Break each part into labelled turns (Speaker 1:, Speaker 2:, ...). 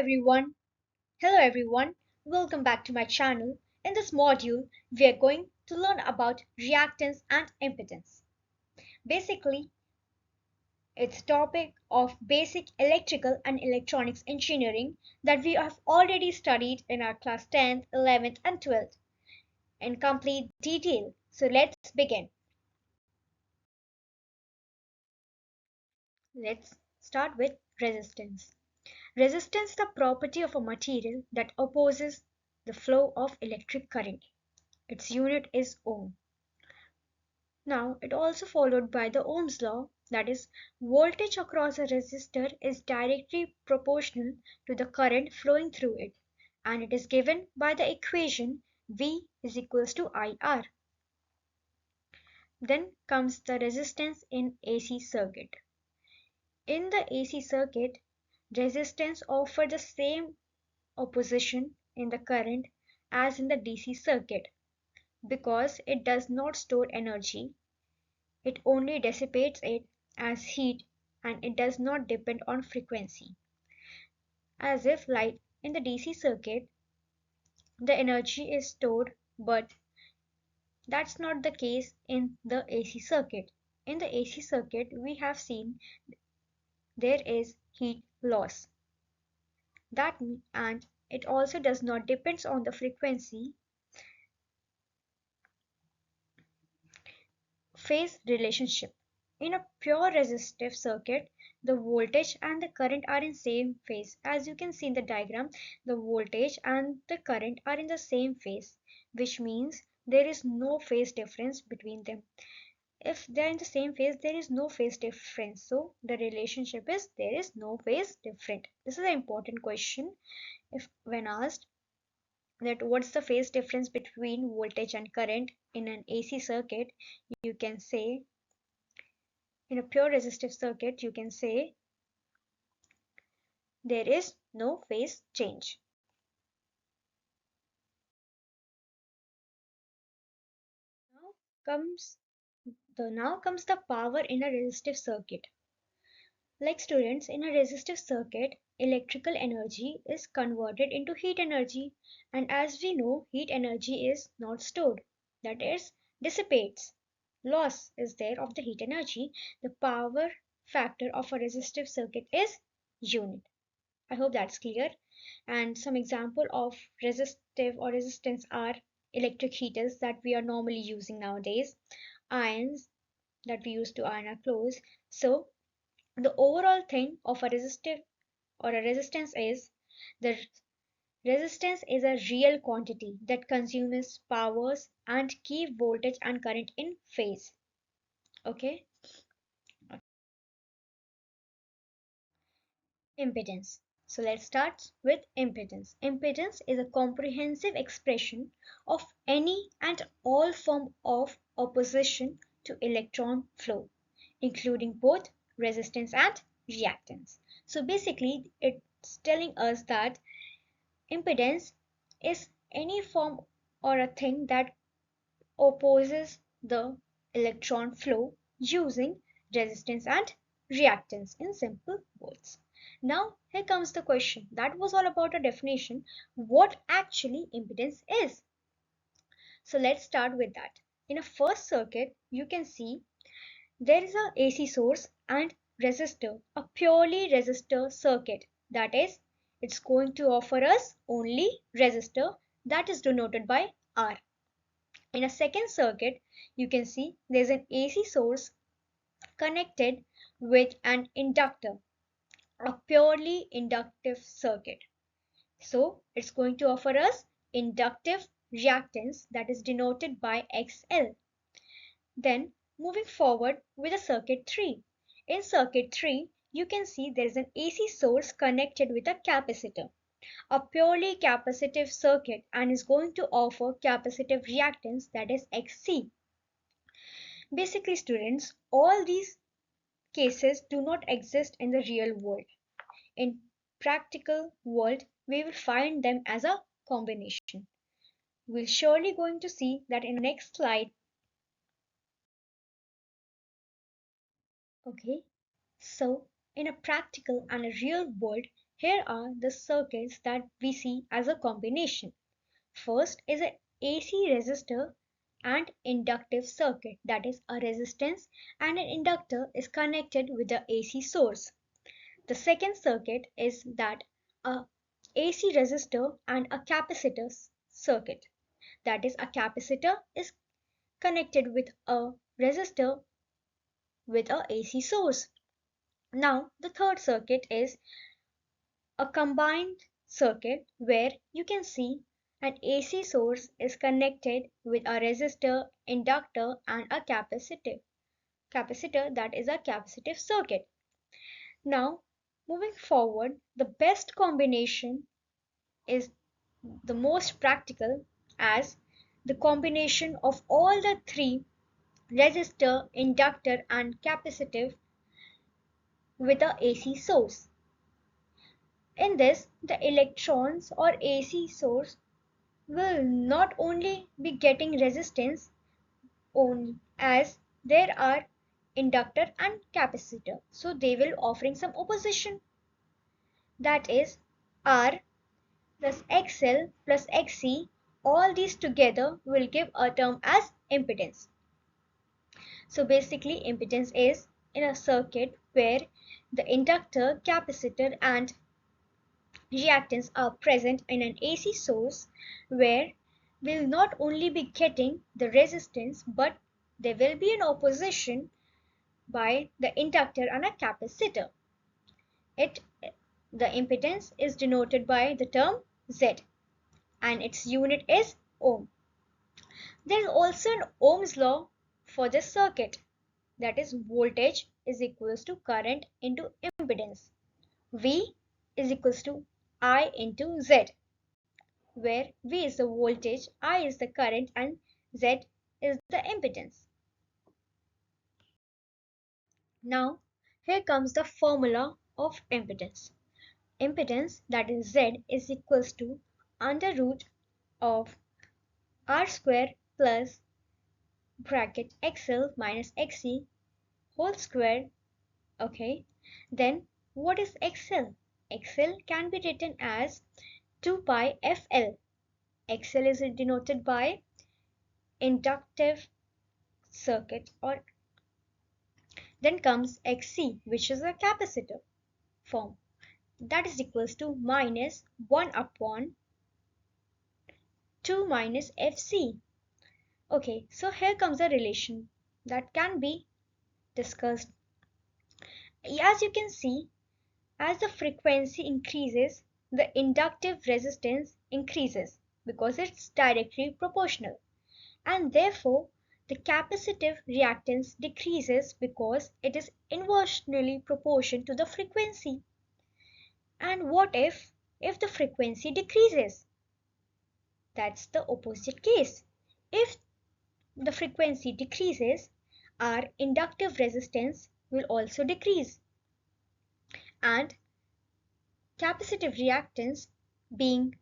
Speaker 1: everyone. Hello everyone. Welcome back to my channel. In this module, we are going to learn about reactance and impedance. Basically, it's a topic of basic electrical and electronics engineering that we have already studied in our class 10th, 11th and 12th in complete detail. So let's begin. Let's start with resistance. Resistance is the property of a material that opposes the flow of electric current. Its unit is ohm. Now, it also followed by the Ohm's law, that is, voltage across a resistor is directly proportional to the current flowing through it, and it is given by the equation V is equals to IR. Then comes the resistance in AC circuit. In the AC circuit, resistance offers the same opposition in the current as in the DC circuit because it does not store energy. It only dissipates it as heat and it does not depend on frequency. As if like in the DC circuit, the energy is stored, but that's not the case in the AC circuit. In the AC circuit, we have seen there is heat loss. And it also does not depends on the frequency phase relationship. In a pure resistive circuit, the voltage and the current are in same phase. As you can see in the diagram, the voltage and the current are in the same phase, which means there is no phase difference between them. If they are in the same phase, there is no phase difference. So the relationship is there is no phase different. This is an important question if when asked that what's the phase difference between voltage and current in an AC circuit, you can say in a pure resistive circuit, you can say there is no phase change. Now comes the power in a resistive circuit. Like students, in a resistive circuit, electrical energy is converted into heat energy, and as we know, heat energy is not stored, that is, dissipates. Loss is there of the heat energy. The power factor of a resistive circuit is unit. I hope that's clear. And some example of resistive or resistance are electric heaters that we are normally using nowadays, irons that we use to iron our clothes. So the overall thing of a resistive or a resistance is the resistance is a real quantity that consumes powers and keep voltage and current in phase. Okay. Impedance. So let's start with impedance. Impedance is a comprehensive expression of any and all form of opposition to electron flow, including both resistance and reactance. So basically, it's telling us that impedance is any form or a thing that opposes the electron flow using resistance and reactance in simple words. Now, here comes the question. That was all about a definition. What actually impedance is? So let's start with that. In a first circuit, you can see there is a AC source and resistor, a purely resistor circuit. That is, it's going to offer us only resistor that is denoted by R. In a second circuit, you can see there's an AC source connected with an inductor, a purely inductive circuit. So it's going to offer us inductive reactance that is denoted by XL. Then moving forward with a circuit 3. In circuit 3, you can see there is an AC source connected with a capacitor, a purely capacitive circuit, and is going to offer capacitive reactance that is XC. Basically, students, all these cases do not exist in the real world. In practical world, we will find them as a combination. We're surely going to see that in the next slide. Okay, so in a practical and a real world, Here are the circuits that we see as a combination. First is a AC resistor and inductive circuit, that is, a resistance and an inductor is connected with the AC source. The second circuit is that a AC resistor and a capacitor circuit, that is, a capacitor is connected with a resistor with a AC source. Now, the third circuit is a combined circuit where you can see an AC source is connected with a resistor, inductor, and a capacitor, that is a capacitive circuit. Now, moving forward, the best combination is the most practical as the combination of all the three resistor, inductor, and capacitive with a AC source. In this, the electrons or AC source will not only be getting resistance only as there are inductor and capacitor, so they will offering some opposition, that is R plus XL plus XC, all these together will give a term as impedance. So basically impedance is in a circuit where the inductor, capacitor and reactance are present in an AC source where we'll not only be getting the resistance but there will be an opposition by the inductor and a capacitor. The impedance is denoted by the term Z and its unit is ohm. There is also an Ohm's law for this circuit, that is voltage is equals to current into impedance. V is equals to I into Z, where V is the voltage, I is the current and Z is the impedance. Now here comes the formula of impedance. Impedance, that is Z, is equals to under root of R square plus bracket XL minus XC whole square. Okay, then what is XL? XL can be written as 2 pi FL. XL is denoted by inductive circuit, or then comes XC, which is a capacitor form, that is equals to minus 1 upon 2 minus FC. Okay, so here comes a relation that can be discussed. As you can see, as the frequency increases, the inductive resistance increases because it's directly proportional, and therefore the capacitive reactance decreases because it is inversely proportional to the frequency. And what if the frequency decreases? That's the opposite case. If the frequency decreases, our inductive resistance will also decrease and capacitive reactance, being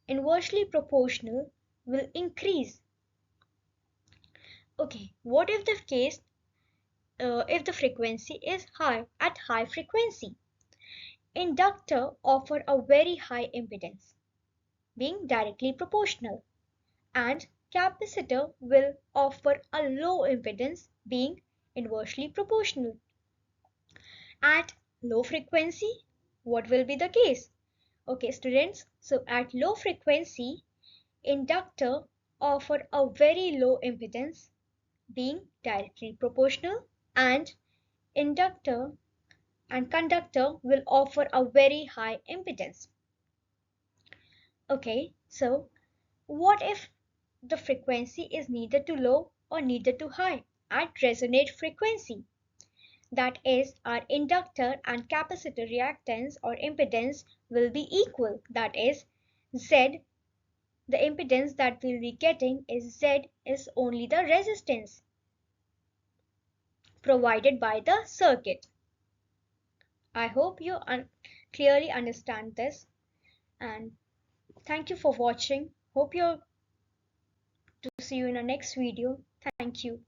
Speaker 1: inversely proportional, will increase. Okay, what if the case if the frequency is high? At high frequency, inductor offer a very high impedance being directly proportional, and capacitor will offer a low impedance being inversely proportional. At low frequency, what will be the case? Okay, students, so at low frequency, inductor offer a very low impedance being directly proportional, and inductor and conductor will offer a very high impedance. Okay, so what if the frequency is neither too low or neither too high? At resonate frequency, that is, our inductor and capacitor reactance or impedance will be equal, that is Z. The impedance that we'll be getting is Z is only the resistance provided by the circuit. I hope you clearly understand this, and thank you for watching. Hope you to see you in the next video. Thank you.